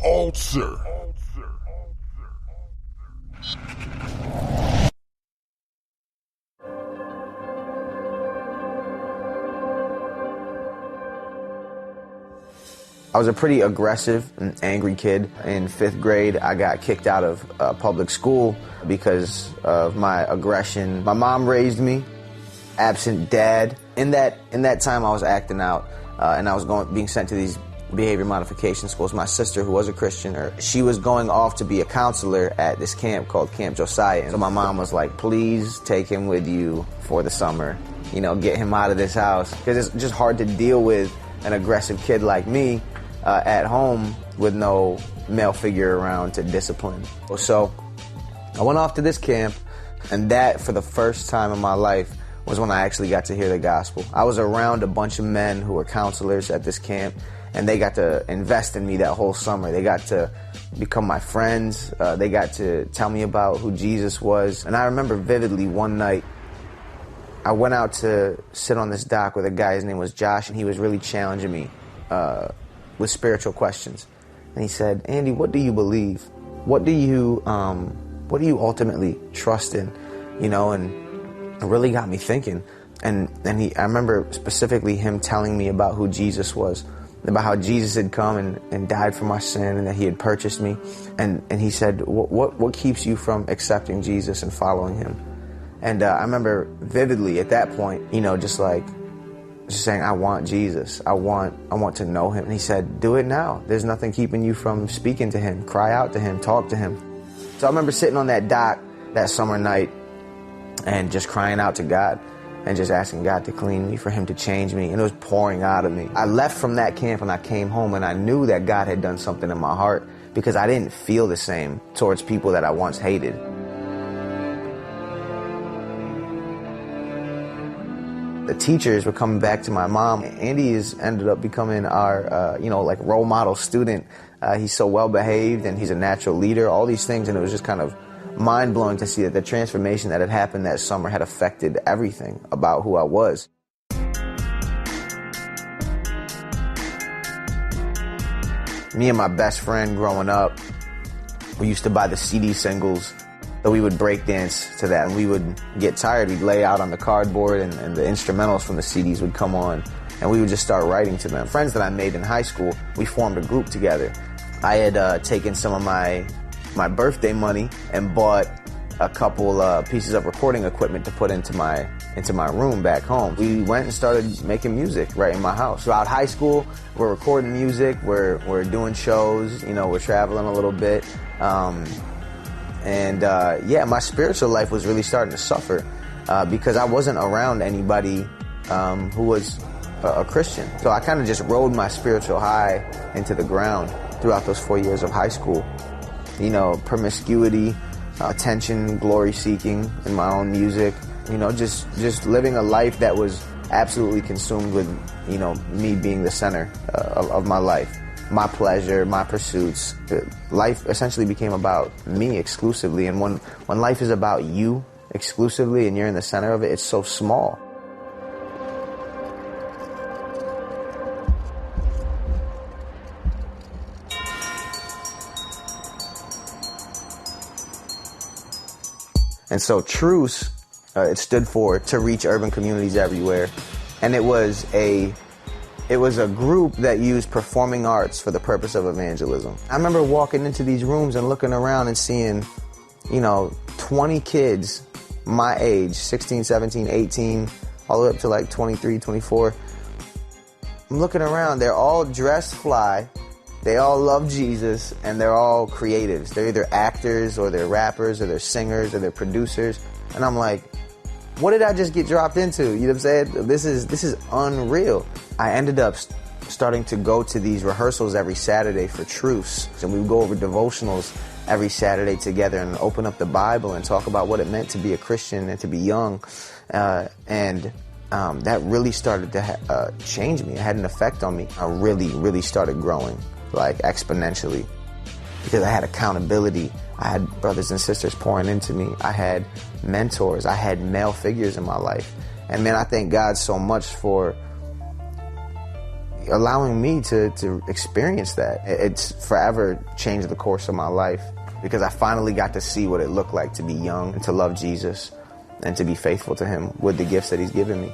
Alter. I was a pretty aggressive and angry kid. In 5th grade, I got kicked out of public school because of my aggression. My mom raised me, absent dad. In that time, I was acting out, and I was being sent to these behavior modification schools. My sister, who was a Christian, she was going off to be a counselor at this camp called Camp Josiah. And so my mom was like, please take him with you for the summer. You know, get him out of this house. Because it's just hard to deal with an aggressive kid like me at home with no male figure around to discipline. So I went off to this camp, and that, for the first time in my life, was when I actually got to hear the gospel. I was around a bunch of men who were counselors at this camp, and they got to invest in me that whole summer. They got to become my friends. They got to tell me about who Jesus was. And I remember vividly one night, I went out to sit on this dock with a guy. His name was Josh, and he was really challenging me with spiritual questions. And he said, Andy, what do you believe? What do you ultimately trust in? You know, and it really got me thinking. And I remember specifically him telling me about who Jesus was, about how Jesus had come and died for my sin, and that he had purchased me. And he said, what keeps you from accepting Jesus and following him? And I remember vividly at that point, you know, just saying, I want Jesus. I want to know him. And he said, do it now. There's nothing keeping you from speaking to him. Cry out to him. Talk to him. So I remember sitting on that dock that summer night and just crying out to God and just asking God to clean me, for him to change me. And it was pouring out of me. I left from that camp and I came home, and I knew that God had done something in my heart, because I didn't feel the same towards people that I once hated. The teachers were coming back to my mom. Andy has ended up becoming our, role model student. He's so well behaved, and he's a natural leader, all these things. And it was just kind of mind-blowing to see that the transformation that had happened that summer had affected everything about who I was. Me and my best friend growing up, we used to buy the CD singles. So we would break dance to that, and we would get tired. We'd lay out on the cardboard, and the instrumentals from the CDs would come on, and we would just start writing to them. Friends that I made in high school, we formed a group together. I had taken some of my birthday money and bought a couple pieces of recording equipment to put into my room back home. We went and started making music right in my house. Throughout high school, we're recording music, we're doing shows, you know, we're traveling a little bit. My spiritual life was really starting to suffer because I wasn't around anybody who was a Christian. So I kind of just rode my spiritual high into the ground throughout those 4 years of high school. You know, promiscuity, attention, glory seeking in my own music. You know, just living a life that was absolutely consumed with, you know, me being the center of my life. My pleasure, my pursuits. Life essentially became about me exclusively. And when life is about you exclusively and you're in the center of it, it's so small. And so Truce, it stood for To Reach Urban Communities Everywhere. And it was a group that used performing arts for the purpose of evangelism. I remember walking into these rooms and looking around and seeing, 20 kids my age, 16, 17, 18, all the way up to like 23, 24. I'm looking around, they're all dressed fly, they all love Jesus, and they're all creatives. They're either actors, or they're rappers, or they're singers, or they're producers. And I'm like, what did I just get dropped into? You know what I'm saying? This is unreal. I ended up starting to go to these rehearsals every Saturday for Truce. And we would go over devotionals every Saturday together and open up the Bible and talk about what it meant to be a Christian and to be young. That really started to change me. It had an effect on me. I really, really started growing, like exponentially, because I had accountability. I had brothers and sisters pouring into me. I had mentors. I had male figures in my life. And man, I thank God so much for allowing me to experience that. It's forever changed the course of my life because I finally got to see what it looked like to be young and to love Jesus and to be faithful to him with the gifts that he's given me.